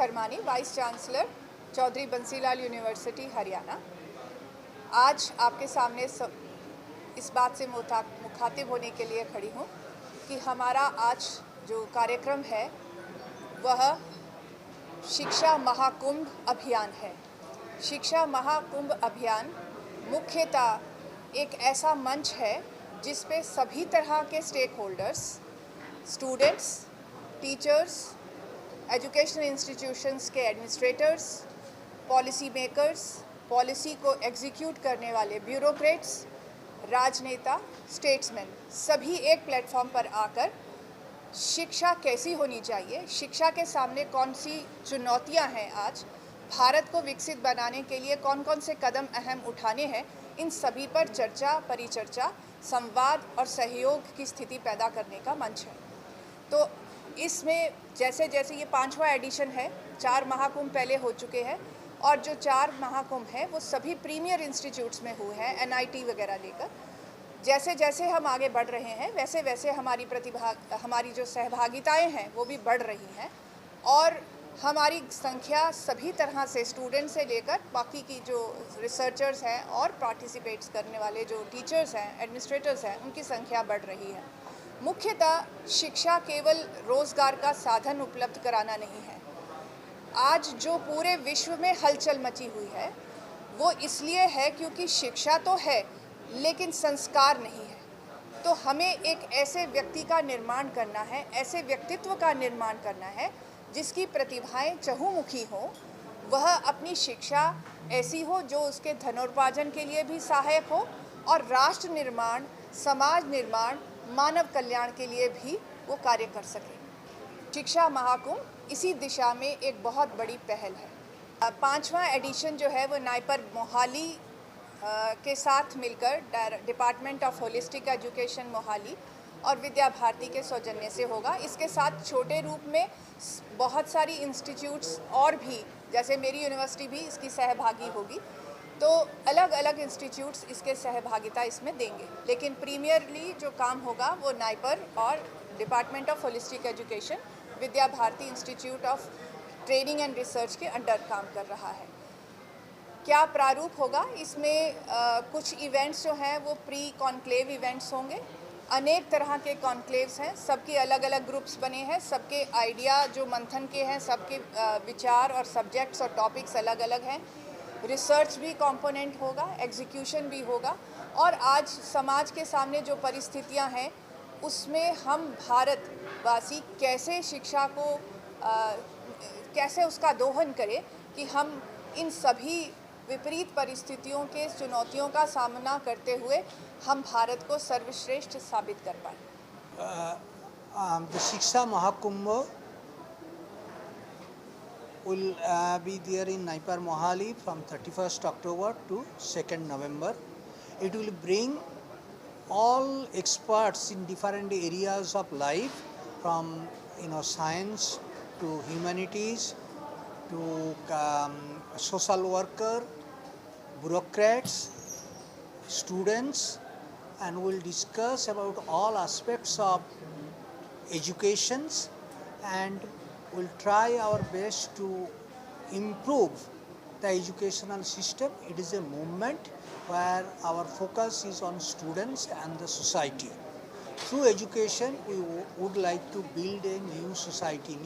खरमानी, vice chancellor Chaudhary Bansilal university Haryana. आज आपके सामने इस बात से मुखातिब होने के लिए खड़ी हूँ कि हमारा आज जो कार्यक्रम है वह शिक्षा महाकुंभ अभियान है। शिक्षा महाकुंभ अभियान मुख्यतः एक ऐसा मंच है जिस पे सभी तरह के stakeholders, students, teachers, educational institutions के एडमिनिस्ट्रेटर्स, पॉलिसी मेकर्स, पॉलिसी को एग्जीक्यूट करने वाले ब्यूरोक्रेट्स, राजनेता, स्टेट्समैन सभी एक प्लेटफॉर्म पर आकर शिक्षा कैसी होनी चाहिए, शिक्षा के सामने कौन सी चुनौतियां हैं, आज भारत को विकसित बनाने के लिए कौन कौन से कदम अहम उठाने हैं, इन सभी पर चर्चा, परिचर्चा, संवाद और सहयोग की स्थिति पैदा करने का मंच है। तो इसमें जैसे जैसे ये 5वां एडिशन है, 4 महाकुंभ पहले हो चुके हैं और जो 4 महाकुंभ हैं वो सभी प्रीमियर इंस्टीट्यूट्स में हुए हैं, NIT वगैरह लेकर। जैसे जैसे हम आगे बढ़ रहे हैं वैसे वैसे हमारी जो सहभागिताएं हैं वो भी बढ़ रही हैं और हमारी संख्या सभी तरह से, स्टूडेंट से लेकर बाकी की जो रिसर्चर्स हैं और पार्टिसिपेट्स करने वाले जो टीचर्स हैं, एडमिनिस्ट्रेटर्स हैं, उनकी संख्या बढ़ रही है। मुख्यतः शिक्षा केवल रोज़गार का साधन उपलब्ध कराना नहीं है। आज जो पूरे विश्व में हलचल मची हुई है वो इसलिए है क्योंकि शिक्षा तो है लेकिन संस्कार नहीं है। तो हमें एक ऐसे व्यक्ति का निर्माण करना है, ऐसे व्यक्तित्व का निर्माण करना है जिसकी प्रतिभाएं चहुमुखी हों, वह अपनी शिक्षा ऐसी हो जो उसके धनोपार्जन के लिए भी सहायक हो और राष्ट्र निर्माण, समाज निर्माण, मानव कल्याण के लिए भी वो कार्य कर सके। शिक्षा महाकुंभ इसी दिशा में एक बहुत बड़ी पहल है। 5वां एडिशन जो है वो नाइपर मोहाली के साथ मिलकर department of holistic education Mohali और विद्या भारती के सौजन्य से होगा। इसके साथ छोटे रूप में बहुत सारी इंस्टीट्यूट्स और भी, जैसे मेरी यूनिवर्सिटी भी इसकी सहभागी होगी, तो अलग अलग इंस्टीट्यूट्स इसके सहभागिता इसमें देंगे। लेकिन प्रीमियरली जो काम होगा वो नाइपर और department of holistic education, Vidya Bharati institute of training and research के अंडर काम कर रहा है। क्या प्रारूप होगा इसमें? कुछ इवेंट्स जो हैं वो प्री कॉन्क्लेव इवेंट्स होंगे। अनेक तरह के कॉन्क्लेव्स हैं, सबके अलग अलग ग्रुप्स बने हैं, सबके आइडिया जो मंथन के हैं, सबके विचार और सब्जेक्ट्स और टॉपिक्स अलग अलग हैं। रिसर्च भी कंपोनेंट होगा, एग्जीक्यूशन भी होगा और आज समाज के सामने जो परिस्थितियां हैं उसमें हम भारतवासी कैसे शिक्षा को कैसे उसका दोहन करें कि हम इन सभी विपरीत परिस्थितियों के चुनौतियों का सामना करते हुए हम भारत को सर्वश्रेष्ठ साबित कर पाएं। The Shiksha Mahakumbh will be there in Naipar Mohali from 31st October to 2nd November. It will bring all experts in different areas of life, from science to humanities to social worker, bureaucrats, students, and we'll discuss about all aspects of educations, and we'll try our best to improve the educational system. It is a movement where our focus is on students and the society. Through education, we would like to build a new society.